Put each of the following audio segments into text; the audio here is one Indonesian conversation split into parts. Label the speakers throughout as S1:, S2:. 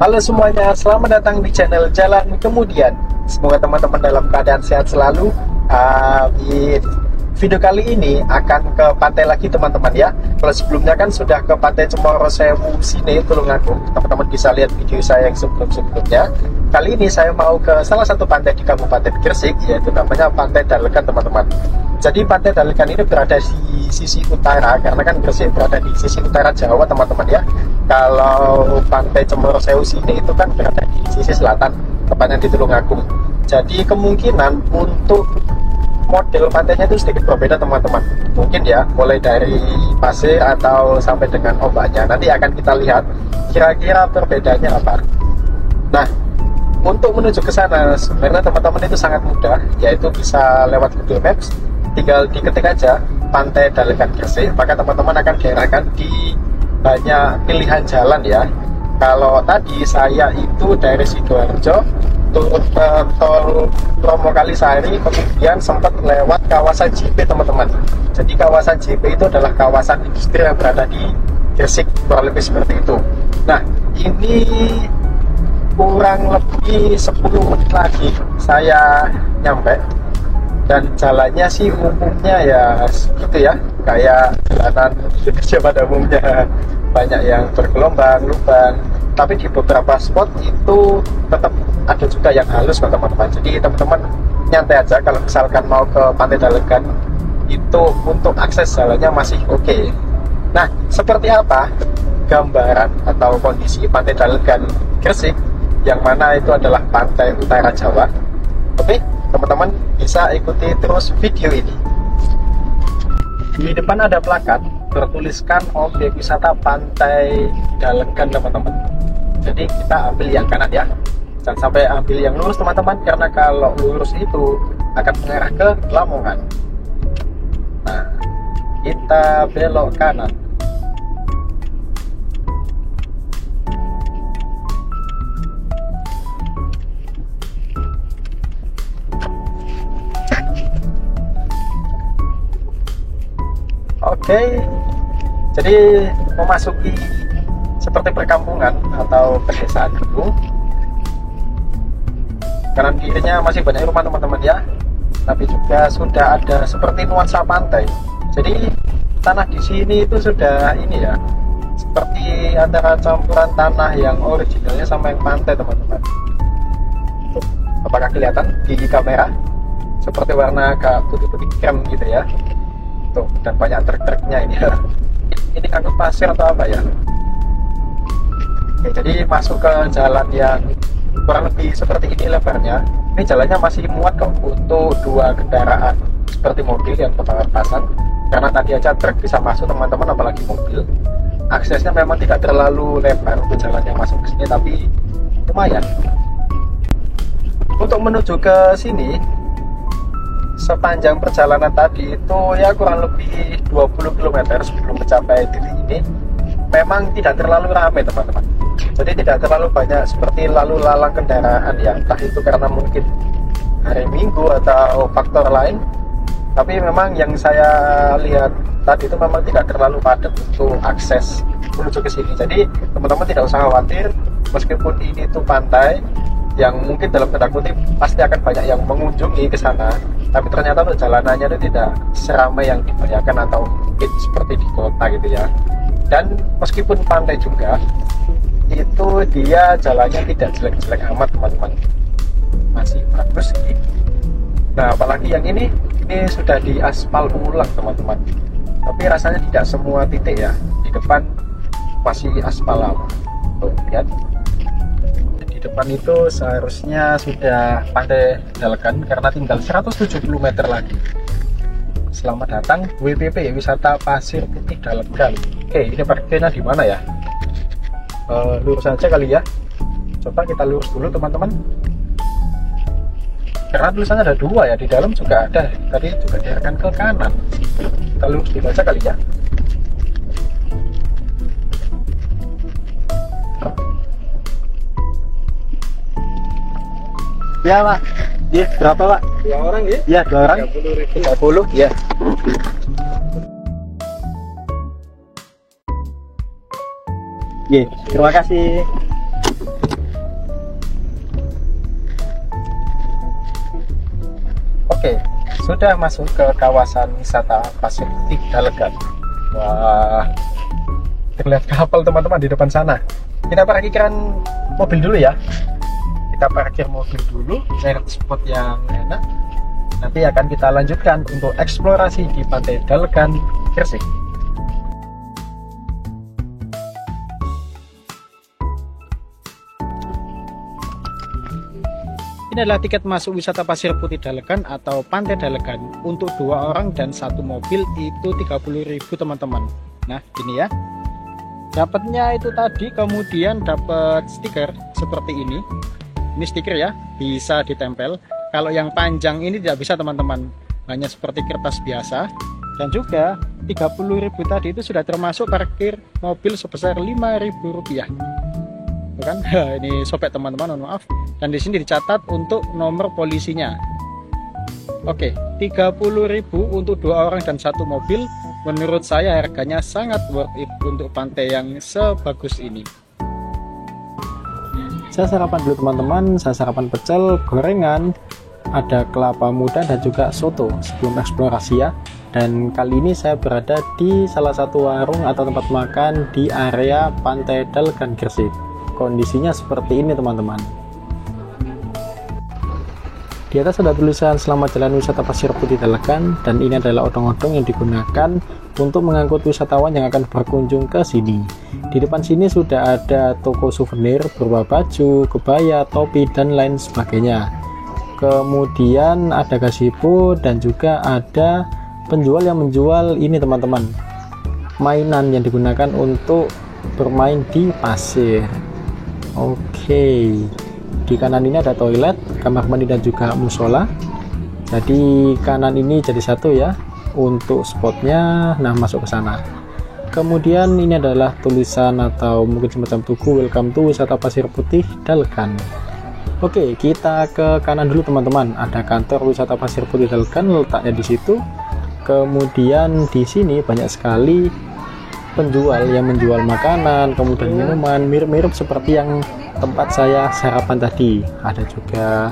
S1: Halo semuanya, selamat datang di channel Jalan Kemudian. Semoga teman-teman dalam keadaan sehat selalu. Di video kali ini akan ke pantai lagi teman-teman ya. Kalau sebelumnya kan sudah ke pantai Cemoro Sewu sini Tulungagung. Teman-teman bisa lihat video saya yang sebelum-sebelumnya. Kali ini saya mau ke salah satu pantai di Kabupaten Gresik, yaitu namanya Pantai Dalekan teman-teman. Jadi Pantai Dalekan ini berada di sisi utara, karena kan Gresik berada di sisi utara Jawa teman-teman ya. Kalau Pantai Cemoro Sewu sini itu kan berada di sisi selatan, tepatnya di Tulungagung. Jadi kemungkinan untuk model pantainya itu sedikit berbeda teman-teman. Mungkin ya, mulai dari pasir atau sampai dengan ombaknya. Nanti akan kita lihat kira-kira perbedaannya apa. Nah, untuk menuju ke sana sebenarnya teman-teman itu sangat mudah, yaitu bisa lewat Google Maps. Tinggal diketik aja Pantai Dalekan Gresik, maka teman-teman akan diarahkan di banyak pilihan jalan ya. Kalau tadi saya itu dari Sidoarjo turun ke tol Romo Kalisari, kemudian sempat lewat kawasan JP teman-teman. Jadi kawasan JP itu adalah kawasan industri yang berada di Gresik, kurang lebih seperti itu. Nah, ini kurang lebih 10 menit lagi saya nyampe. Dan jalannya sih umumnya ya seperti ya, kayak jalanan Indonesia pada umumnya, banyak yang bergelombang, lubang. Tapi di beberapa spot itu tetap ada juga yang halus teman-teman. Jadi teman-teman nyantai aja kalau misalkan mau ke Pantai Dalekan, itu untuk akses jalannya masih oke. Nah, seperti apa gambaran atau kondisi Pantai Dalekan Gresik, yang mana itu adalah pantai utara Jawa? Oke, teman-teman bisa ikuti terus video ini. Di depan ada plakat bertuliskan objek wisata Pantai Dalekan teman-teman. Jadi kita ambil yang kanan ya, jangan sampai ambil yang lurus teman-teman, karena kalau lurus itu akan mengarah ke Lamongan. Nah, kita belok kanan. Oke, jadi memasuki seperti perkampungan atau pedesaan dulu. Kanan kirinya masih banyak rumah teman-teman ya, tapi juga sudah ada seperti nuansa pantai. Jadi tanah di sini itu sudah ini ya, seperti antara campuran tanah yang originalnya sama yang pantai teman-teman. Apakah kelihatan di kamera? Seperti warna agak putih-putih krem gitu ya. Tuh, dan banyak truk-truknya ini ya. Ini angkut pasir atau apa ya? Oke, jadi masuk ke jalan yang kurang lebih seperti ini lebarnya. Ini jalannya masih muat kok untuk 2 kendaraan seperti mobil yang pasang. Karena tadi aja truk bisa masuk teman-teman, apalagi mobil. Aksesnya memang tidak terlalu lebar untuk jalan yang masuk ke sini, tapi lumayan. Untuk menuju ke sini, sepanjang perjalanan tadi itu ya kurang lebih 20 km sebelum mencapai titik ini, memang tidak terlalu ramai teman-teman. Jadi tidak terlalu banyak seperti lalu lalang kendaraan ya, entah itu karena mungkin hari Minggu atau faktor lain. Tapi memang yang saya lihat tadi itu memang tidak terlalu padat untuk akses menuju ke sini. Jadi teman-teman tidak usah khawatir, meskipun ini tuh pantai yang mungkin dalam tanda kutip pasti akan banyak yang mengunjungi ke sana, tapi ternyata jalanannya itu tidak seramai yang dibayangkan atau mungkin seperti di kota gitu ya. Dan meskipun pantai juga, itu dia jalannya tidak jelek-jelek amat teman-teman, masih bagus sih. Nah, apalagi yang ini sudah diaspal ulang teman-teman, tapi rasanya tidak semua titik ya, di depan masih aspal lama. Tuh, lihat. Depan itu seharusnya sudah Pantai Dalekan, karena tinggal 170 meter lagi. Selamat datang WPP, Wisata Pasir Putih Dalekan. Oke, ini parkirnya di mana ya? Lurus aja kali ya. Coba kita lurus dulu teman-teman. Karena tulisannya ada 2 ya, di dalam juga ada. Tadi juga diarahkan ke kanan. Kita lurus dulu aja kali ya. Ya Pak, ya berapa Pak?
S2: 2 orang ya?
S1: Ya 2 orang. 30 ya. Ya, terima kasih. Oke, sudah masuk ke kawasan wisata Pasir Putih Dalegan. Wah, terlihat kapal teman-teman di depan sana. Kita parkirkan mobil dulu ya. Kita parkir mobil dulu, cari spot yang enak. Nanti akan kita lanjutkan untuk eksplorasi di Pantai Dalegan, Gresik. Ini adalah tiket masuk wisata Pasir Putih Dalegan atau Pantai Dalegan. Untuk 2 orang dan 1 mobil itu 30.000 teman-teman. Nah, gini ya. Dapatnya itu tadi, kemudian dapat stiker seperti ini. Ini stiker ya, bisa ditempel. Kalau yang panjang ini tidak bisa teman-teman, hanya seperti kertas biasa. Dan juga 30.000 tadi itu sudah termasuk parkir mobil sebesar Rp5.000. Bukan? Ini sobek teman-teman, mohon maaf. Dan di sini dicatat untuk nomor polisinya. Oke, 30.000 untuk 2 orang dan 1 mobil. Menurut saya harganya sangat worth it untuk pantai yang sebagus ini. Saya sarapan dulu teman-teman, saya sarapan pecel, gorengan, ada kelapa muda dan juga soto sebelum eksplorasi ya. Dan kali ini saya berada di salah satu warung atau tempat makan di area Pantai Dalegan Gresik. Kondisinya seperti ini teman-teman. Di atas ada tulisan selamat jalan wisata Pasir Putih Dalegan, dan ini adalah odong-odong yang digunakan untuk mengangkut wisatawan yang akan berkunjung ke sini. Di depan sini sudah ada toko souvenir berupa baju, kebaya, topi, dan lain sebagainya. Kemudian ada gazebo dan juga ada penjual yang menjual ini teman-teman, mainan yang digunakan untuk bermain di pasir. Oke, di kanan ini ada toilet, kamar mandi dan juga musola. Jadi kanan ini jadi satu ya untuk spotnya. Nah, masuk ke sana. Kemudian ini adalah tulisan atau mungkin semacam tugu welcome to wisata Pasir Putih Dalegan. Oke, kita ke kanan dulu teman-teman. Ada kantor wisata Pasir Putih Dalegan letaknya di situ. Kemudian di sini banyak sekali penjual yang menjual makanan, kemudian minuman, mirip-mirip seperti yang tempat saya sarapan tadi. Ada juga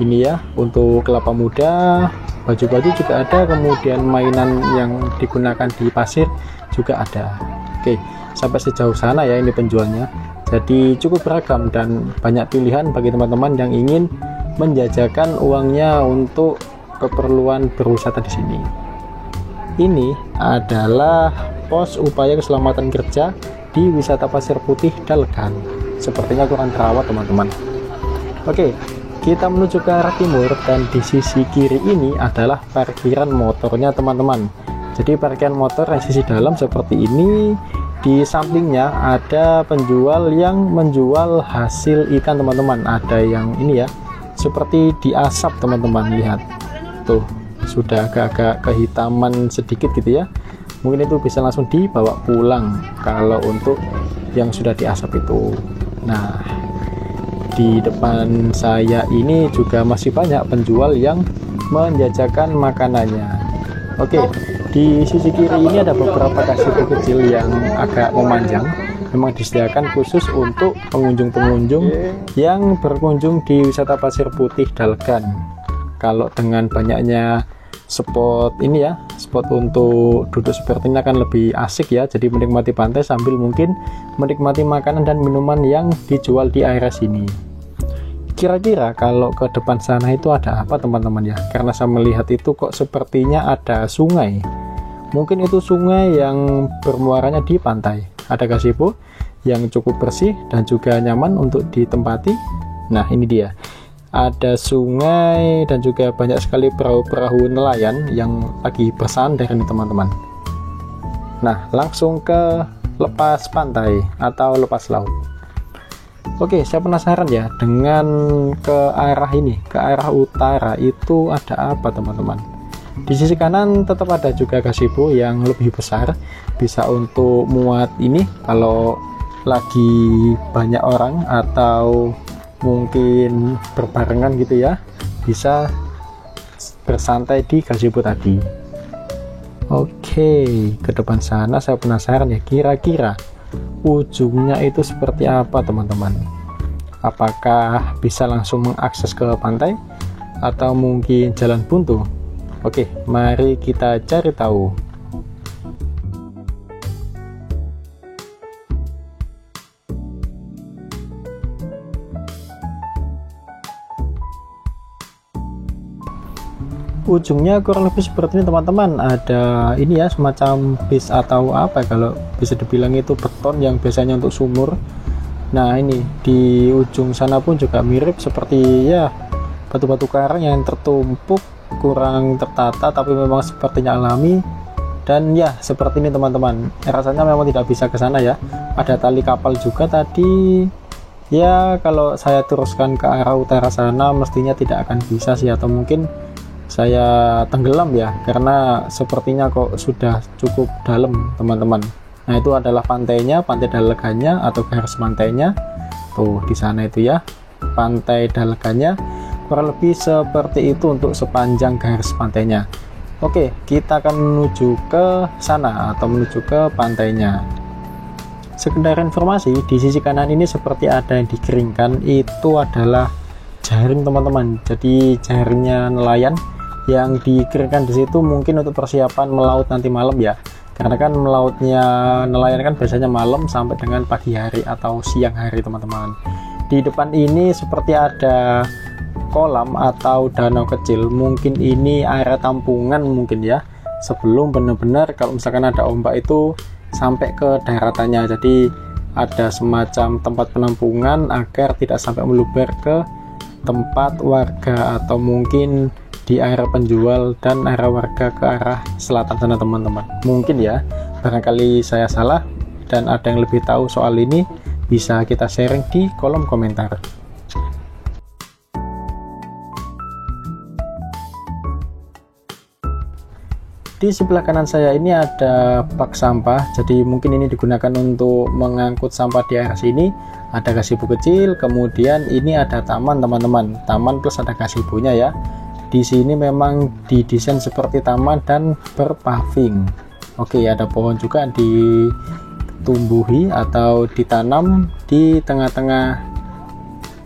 S1: ini ya untuk kelapa muda, baju-baju juga ada, kemudian mainan yang digunakan di pasir juga ada. Oke, sampai sejauh sana ya ini penjualnya. Jadi cukup beragam dan banyak pilihan bagi teman-teman yang ingin menjajakan uangnya untuk keperluan berwisata di sini. Ini adalah pos upaya keselamatan kerja di wisata Pasir Putih Dalegan. Sepertinya kurang terawat teman-teman. Oke, kita menuju ke arah timur dan di sisi kiri ini adalah parkiran motornya teman-teman. Jadi parkiran motor yang sisi dalam seperti ini. Di sampingnya ada penjual yang menjual hasil ikan teman-teman. Ada yang ini ya, seperti diasap teman-teman, lihat tuh sudah agak-agak kehitaman sedikit gitu ya. Mungkin itu bisa langsung dibawa pulang kalau untuk yang sudah diasap itu. Nah, di depan saya ini juga masih banyak penjual yang menjajakan makanannya. Oke, di sisi kiri ini ada beberapa gazebo kecil yang agak memanjang. Memang disediakan khusus untuk pengunjung-pengunjung yang berkunjung di wisata Pasir Putih Dalegan. Kalau dengan banyaknya spot ini ya, spot untuk duduk seperti ini akan lebih asik ya. Jadi menikmati pantai sambil mungkin menikmati makanan dan minuman yang dijual di area sini. Kira-kira kalau ke depan sana itu ada apa teman-teman ya? Karena saya melihat itu kok sepertinya ada sungai. Mungkin itu sungai yang bermuaranya di pantai. Ada gazebo yang cukup bersih dan juga nyaman untuk ditempati. Nah, ini dia. Ada sungai dan juga banyak sekali perahu-perahu nelayan yang lagi bersandar ini teman-teman. Nah, langsung ke lepas pantai atau lepas laut. Oke, saya penasaran ya dengan ke arah ini, ke arah utara itu ada apa teman-teman. Di sisi kanan tetap ada juga gazebo yang lebih besar, bisa untuk muat ini kalau lagi banyak orang atau mungkin berbarengan gitu ya, bisa bersantai di gazebo tadi. Oke, ke depan sana saya penasaran ya, kira-kira ujungnya itu seperti apa teman-teman. Apakah bisa langsung mengakses ke pantai
S2: atau mungkin jalan buntu? Oke, mari kita cari tahu. Ujungnya kurang lebih seperti ini teman-teman. Ada ini ya, semacam bis atau apa kalau bisa dibilang itu beton yang biasanya untuk sumur. Nah ini di ujung sana pun juga mirip seperti ya batu-batu karang yang tertumpuk, kurang tertata tapi memang sepertinya alami. Dan ya seperti ini teman-teman, rasanya memang tidak bisa ke sana ya. Ada tali kapal juga tadi ya, kalau saya teruskan ke arah utara sana mestinya tidak akan bisa sih, atau mungkin saya tenggelam ya, karena sepertinya kok sudah cukup dalam teman-teman. Nah itu adalah pantainya, pantai Dalegannya atau garis pantainya tuh di sana itu ya, pantai Dalegannya. Kurang lebih seperti itu untuk sepanjang garis pantainya. Oke, kita akan menuju ke sana atau menuju ke pantainya. Sekedar informasi, di sisi kanan ini seperti ada yang dikeringkan, itu adalah jaring teman-teman. Jadi jaringnya nelayan yang dikeringkan di situ mungkin untuk persiapan melaut nanti malam ya, karena kan melautnya nelayan kan biasanya malam sampai dengan pagi hari atau siang hari teman-teman. Di depan ini seperti ada kolam atau danau kecil, mungkin ini area tampungan mungkin ya, sebelum benar-benar kalau misalkan ada ombak itu sampai ke daratannya. Jadi ada semacam tempat penampungan agar tidak sampai meluber ke tempat warga atau mungkin di area penjual dan area warga ke arah selatan sana teman-teman. Mungkin ya, barangkali saya salah dan ada yang lebih tahu soal ini, bisa kita sharing di kolom komentar. Di sebelah kanan saya ini ada bak sampah, jadi mungkin ini digunakan untuk mengangkut sampah di area sini. Ada gazebo kecil, kemudian ini ada taman teman-teman, taman plus ada gazebonya ya. Di sini memang didesain seperti taman dan berpaving. Oke, ada pohon juga ditumbuhi atau ditanam di tengah-tengah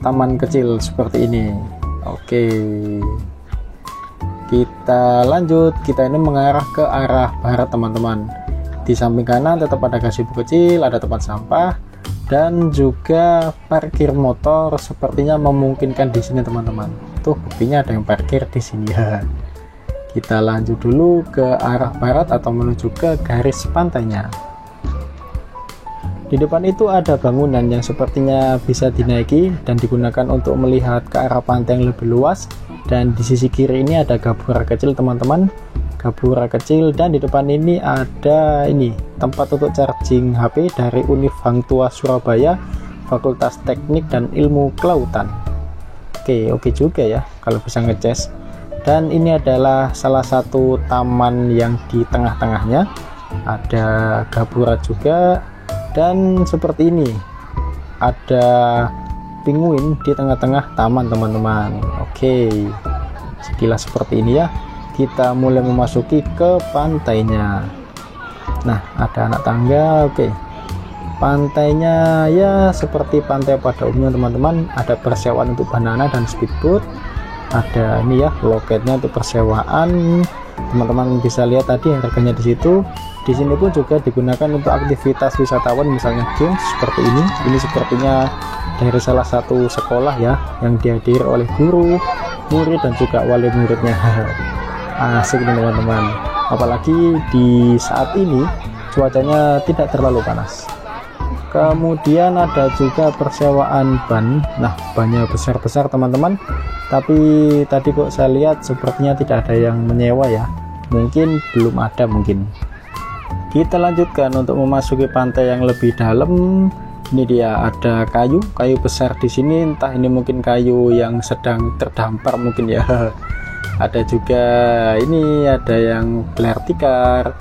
S2: taman kecil seperti ini. Oke, kita lanjut. Kita ini mengarah ke arah barat teman-teman. Di samping kanan tetap ada gazebo kecil, ada tempat sampah dan juga parkir motor sepertinya memungkinkan di sini teman-teman. Tuh buktinya ada yang parkir di sini ya. Kita lanjut dulu ke arah barat atau menuju ke garis pantainya. Di depan itu ada bangunan yang sepertinya bisa dinaiki dan digunakan untuk melihat ke arah pantai yang lebih luas. Dan di sisi kiri ini ada gapura kecil teman-teman, gapura kecil. Dan di depan ini ada ini tempat untuk charging HP dari Univ Hang Tuah Surabaya, Fakultas Teknik dan Ilmu Kelautan. Oke juga ya kalau bisa ngecas. Dan ini adalah salah satu taman yang di tengah-tengahnya ada gapura juga, dan seperti ini ada penguin di tengah-tengah taman teman-teman. Oke, sekilas seperti ini ya. Kita mulai memasuki ke pantainya. Nah ada anak tangga. Oke, pantainya ya seperti pantai pada umumnya teman-teman. Ada persewaan untuk banana dan speedboat. Ada ini ya loketnya untuk persewaan. Teman-teman bisa lihat tadi harganya di situ. Di sini pun juga digunakan untuk aktivitas wisatawan, misalnya games seperti ini. Ini sepertinya dari salah satu sekolah ya, yang dihadiri oleh guru, murid dan juga wali muridnya. Asik nih teman-teman. Apalagi di saat ini cuacanya tidak terlalu panas. Kemudian ada juga persewaan ban. Nah bannya besar-besar teman-teman, tapi tadi kok saya lihat sepertinya tidak ada yang menyewa ya, mungkin belum ada mungkin. Kita lanjutkan untuk memasuki pantai yang lebih dalam. Ini dia ada kayu besar di sini, entah ini mungkin kayu yang sedang terdampar mungkin ya. Ada juga ini ada yang gelar tikar.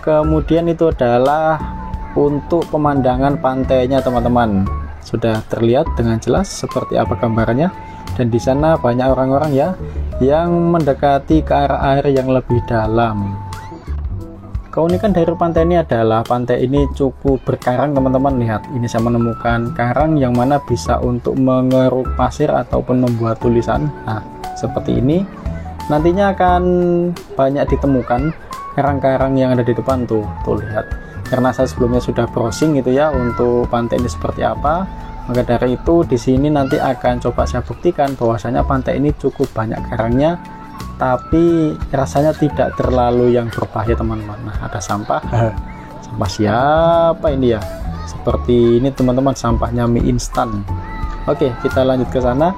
S2: Kemudian itu adalah untuk pemandangan pantainya teman-teman, sudah terlihat dengan jelas seperti apa gambarannya. Dan di sana banyak orang-orang ya yang mendekati ke arah air yang lebih dalam. Keunikan dari pantai ini adalah pantai ini cukup berkarang teman-teman. Lihat, ini saya menemukan karang yang mana bisa untuk mengeruk pasir ataupun membuat tulisan. Nah seperti ini. Nantinya akan banyak ditemukan karang-karang yang ada di depan tuh lihat. Karena saya sebelumnya sudah browsing gitu ya untuk pantai ini seperti apa, maka dari itu di sini nanti akan coba saya buktikan bahwasanya pantai ini cukup banyak karangnya, tapi rasanya tidak terlalu yang berbahaya teman-teman. Nah, ada sampah. Sampah siapa ini ya? Seperti ini teman-teman, sampahnya mie instan. Oke, kita lanjut ke sana.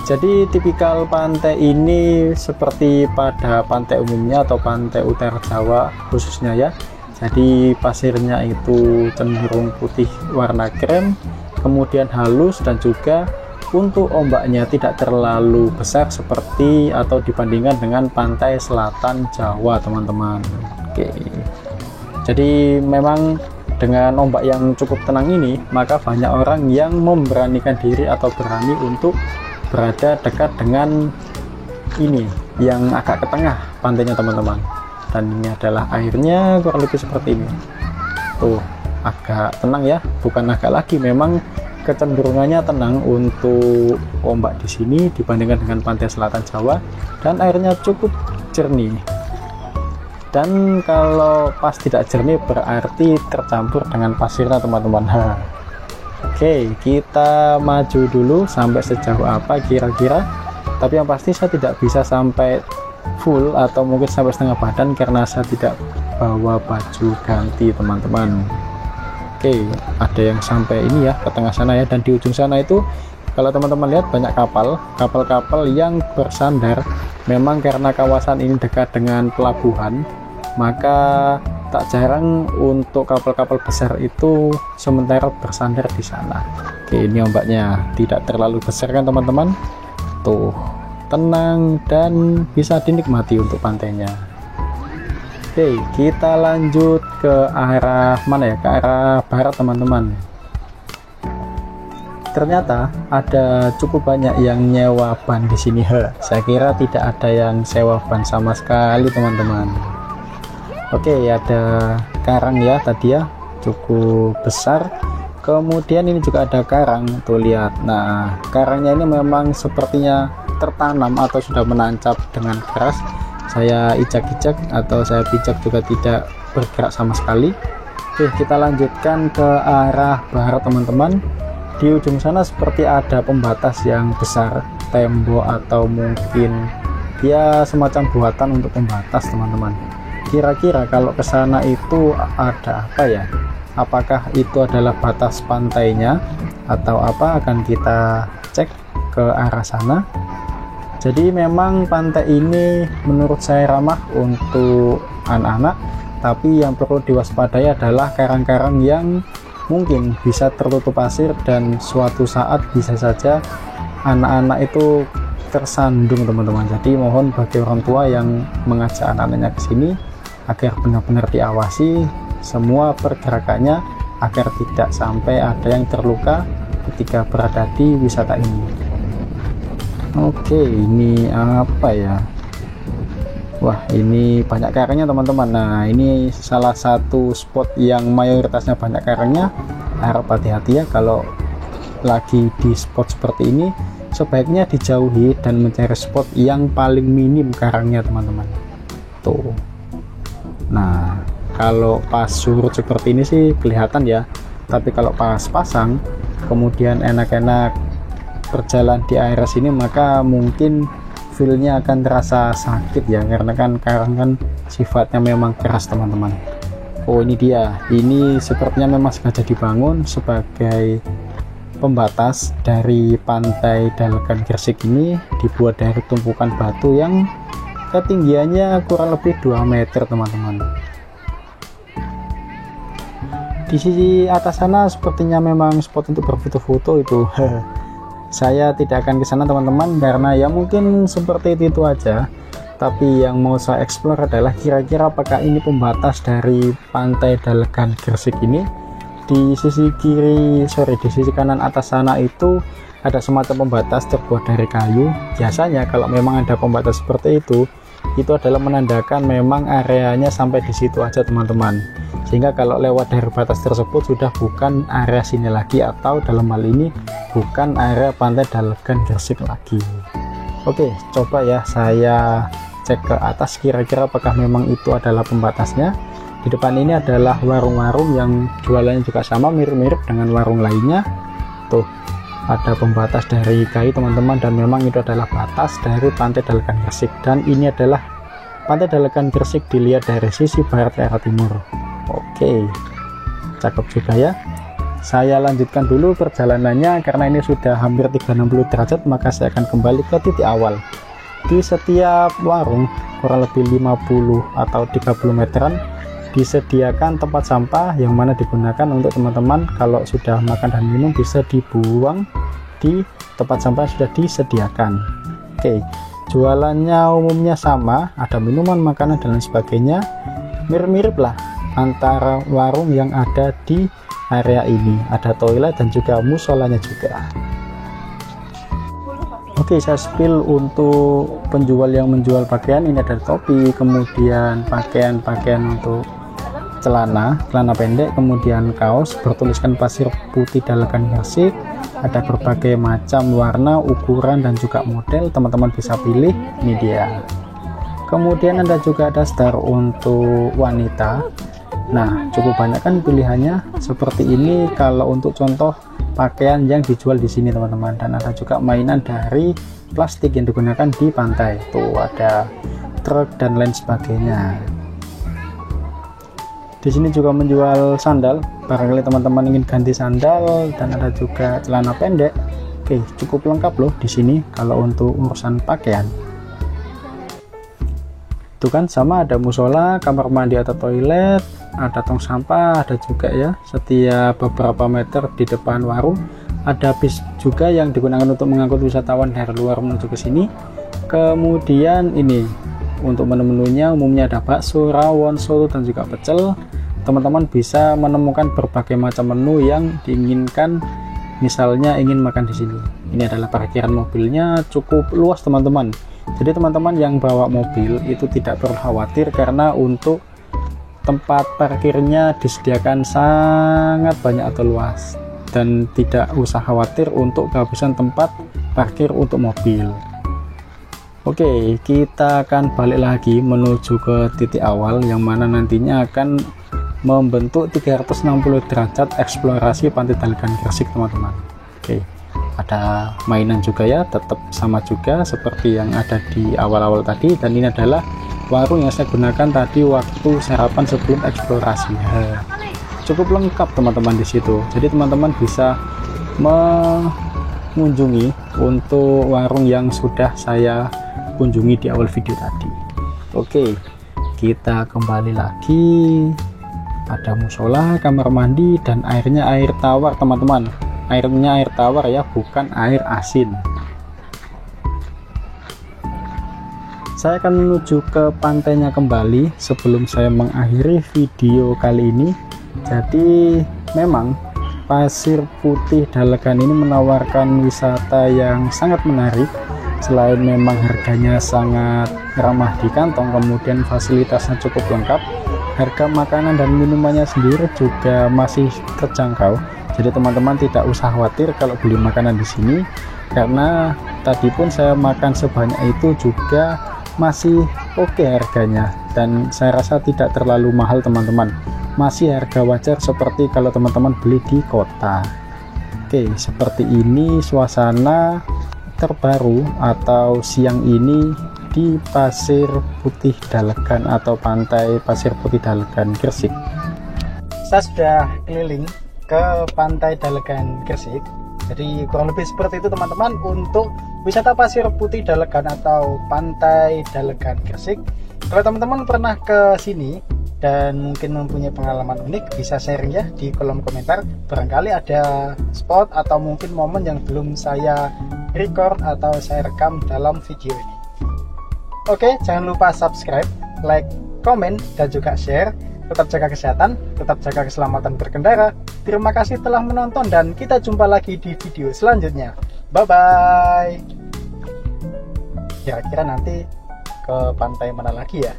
S2: Jadi tipikal pantai ini seperti pada pantai umumnya atau pantai utara Jawa khususnya ya. Jadi pasirnya itu cenderung putih warna krem, kemudian halus, dan juga untuk ombaknya tidak terlalu besar seperti atau dibandingkan dengan pantai selatan Jawa teman-teman. Oke. Jadi memang dengan ombak yang cukup tenang ini, maka banyak orang yang memberanikan diri atau berani untuk berada dekat dengan ini yang agak ke tengah pantainya teman-teman. Dan ini adalah airnya kurang lebih seperti ini. Tuh, agak tenang ya, bukan agak lagi, memang kecenderungannya tenang untuk ombak di sini dibandingkan dengan pantai selatan Jawa, dan airnya cukup jernih. Dan kalau pas tidak jernih berarti tercampur dengan pasirnya teman-teman. Oke, kita maju dulu sampai sejauh apa kira-kira. Tapi yang pasti saya tidak bisa sampai full atau mungkin sampai setengah badan karena saya tidak bawa baju ganti teman-teman. Oke, ada yang sampai ini ya, ke tengah sana ya. Dan di ujung sana itu kalau teman-teman lihat banyak kapal-kapal yang bersandar. Memang karena kawasan ini dekat dengan pelabuhan, maka tak jarang untuk kapal-kapal besar itu sementara bersandar di sana. Oke, ini ombaknya tidak terlalu besar kan teman-teman. Tuh, tenang dan bisa dinikmati untuk pantainya. Oke, kita lanjut ke arah mana ya? Ke arah barat teman-teman. Ternyata ada cukup banyak yang nyewa ban di sini. Saya kira tidak ada yang sewa ban sama sekali teman-teman. Oke, ada karang ya tadi ya, cukup besar. Kemudian ini juga ada karang, tuh lihat. Nah, karangnya ini memang sepertinya tertanam atau sudah menancap dengan keras. Saya ijak-ijak atau saya pijak juga tidak bergerak sama sekali. Oke, kita lanjutkan ke arah barat teman-teman. Di ujung sana seperti ada pembatas yang besar, tembok atau mungkin ya semacam buatan untuk pembatas teman-teman. Kira-kira kalau ke sana itu ada apa ya? Apakah itu adalah batas pantainya atau apa? Akan kita cek ke arah sana. Jadi memang pantai ini menurut saya ramah untuk anak-anak, tapi yang perlu diwaspadai adalah karang-karang yang mungkin bisa tertutup pasir dan suatu saat bisa saja anak-anak itu tersandung teman-teman. Jadi mohon bagi orang tua yang mengajak anak-anaknya ke sini agar benar-benar diawasi semua pergerakannya agar tidak sampai ada yang terluka ketika berada di wisata ini. Oke, ini apa ya? Wah, ini banyak karangnya teman-teman. Nah, ini salah satu spot yang mayoritasnya banyak karangnya. Harap hati-hati ya kalau lagi di spot seperti ini, sebaiknya dijauhi dan mencari spot yang paling minim karangnya teman-teman. Tuh. Nah, kalau pas surut seperti ini sih kelihatan ya, tapi kalau pas pasang kemudian enak-enak berjalan di area sini, maka mungkin feelnya akan terasa sakit ya, karena kan karang kan sifatnya memang keras teman-teman. Oh, ini dia, ini sepertinya memang sengaja dibangun sebagai pembatas dari pantai Dalegan Gresik. Ini dibuat dari tumpukan batu yang ketinggiannya kurang lebih 2 meter teman-teman. Di sisi atas sana sepertinya memang spot untuk berfoto-foto itu. Saya tidak akan ke sana teman-teman karena ya mungkin seperti itu aja. Tapi yang mau saya explore adalah kira-kira apakah ini pembatas dari pantai Dalegan Gresik ini. Di sisi di sisi kanan atas sana itu ada semacam pembatas terbuat dari kayu. Biasanya kalau memang ada pembatas seperti itu adalah menandakan memang areanya sampai di situ aja teman-teman, sehingga kalau lewat dari batas tersebut sudah bukan area sini lagi, atau dalam hal ini bukan area pantai Dalegan Gresik lagi. Oke, coba ya saya cek ke atas kira-kira apakah memang itu adalah pembatasnya. Di depan ini adalah warung-warung yang jualannya juga sama, mirip-mirip dengan warung lainnya. Tuh, ada pembatas dari kayu teman-teman, dan memang itu adalah batas dari Pantai Dalegan Gresik. Dan ini adalah Pantai Dalegan Gresik dilihat dari sisi barat ke arah timur. Oke, cakep juga ya. Saya lanjutkan dulu perjalanannya karena ini sudah hampir 360 derajat, maka saya akan kembali ke titik awal. Di setiap warung kurang lebih 50 atau 30 meteran disediakan tempat sampah yang mana digunakan untuk teman-teman kalau sudah makan dan minum bisa dibuang di tempat sampah yang sudah disediakan. Oke, jualannya umumnya sama, ada minuman, makanan dan lain sebagainya, mirip-mirip lah antara warung yang ada di area ini. Ada toilet dan juga musolanya juga. Oke, saya spill untuk penjual yang menjual pakaian. Ini ada topi, kemudian pakaian-pakaian untuk celana pendek, kemudian kaos bertuliskan Pasir Putih Dalegan Gresik. Ada berbagai macam warna, ukuran dan juga model, teman-teman bisa pilih. Ini dia. Kemudian ada star untuk wanita. Nah, cukup banyak kan pilihannya seperti ini kalau untuk contoh pakaian yang dijual di sini teman-teman. Dan ada juga mainan dari plastik yang digunakan di pantai. Tuh ada truk dan lain sebagainya. Di sini juga menjual sandal, barangkali teman-teman ingin ganti sandal, dan ada juga celana pendek. Oke, cukup lengkap loh di sini kalau untuk urusan pakaian. Itu kan sama, ada musola, kamar mandi atau toilet, ada tong sampah, ada juga ya setiap beberapa meter di depan warung ada bis juga yang digunakan untuk mengangkut wisatawan dari luar menuju ke sini. Kemudian ini untuk menu-menunya umumnya ada bakso, rawon, soto dan juga pecel. Teman-teman bisa menemukan berbagai macam menu yang diinginkan, misalnya ingin makan di sini. Ini adalah parkiran mobilnya, cukup luas teman-teman. Jadi teman-teman yang bawa mobil itu tidak perlu khawatir karena untuk tempat parkirnya disediakan sangat banyak atau luas, dan tidak usah khawatir untuk kehabisan tempat parkir untuk mobil. Oke, kita akan balik lagi menuju ke titik awal yang mana nantinya akan membentuk 360 derajat eksplorasi Pantai Dalegan Gresik teman-teman. Oke, ada mainan juga ya, tetap sama juga seperti yang ada di awal-awal tadi. Dan ini adalah warung yang saya gunakan tadi waktu sarapan sebelum eksplorasi. Cukup lengkap teman-teman di situ. Jadi teman-teman bisa mengunjungi untuk warung yang sudah saya kunjungi di awal video tadi. Oke, kita kembali lagi. Ada musola, kamar mandi, dan airnya air tawar teman-teman. Airnya air tawar ya, bukan air asin. Saya akan menuju ke pantainya kembali sebelum saya mengakhiri video kali ini. Jadi memang Pasir Putih Dalegan ini menawarkan wisata yang sangat menarik. Selain memang harganya sangat ramah di kantong, kemudian fasilitasnya cukup lengkap, harga makanan dan minumannya sendiri juga masih terjangkau. Jadi teman-teman tidak usah khawatir kalau beli makanan di sini, karena tadi pun saya makan sebanyak itu juga masih oke harganya, dan saya rasa tidak terlalu mahal teman-teman, masih harga wajar seperti kalau teman-teman beli di kota. Oke, seperti ini suasana terbaru atau siang ini di Pasir Putih Dalegan atau Pantai Pasir Putih Dalegan Gresik. Saya sudah keliling ke Pantai Dalegan Gresik. Jadi kurang lebih seperti itu teman-teman untuk wisata Pasir Putih Dalegan atau Pantai Dalegan Gresik. Kalau teman-teman pernah ke sini dan mungkin mempunyai pengalaman unik, bisa sharing ya di kolom komentar. Barangkali ada spot atau mungkin momen yang belum saya record atau saya rekam dalam video ini. Oke, jangan lupa subscribe, like, komen, dan juga share. Tetap jaga kesehatan, tetap jaga keselamatan berkendara. Terima kasih telah menonton dan kita jumpa lagi di video selanjutnya. Bye-bye. Kira-kira nanti ke pantai mana lagi ya?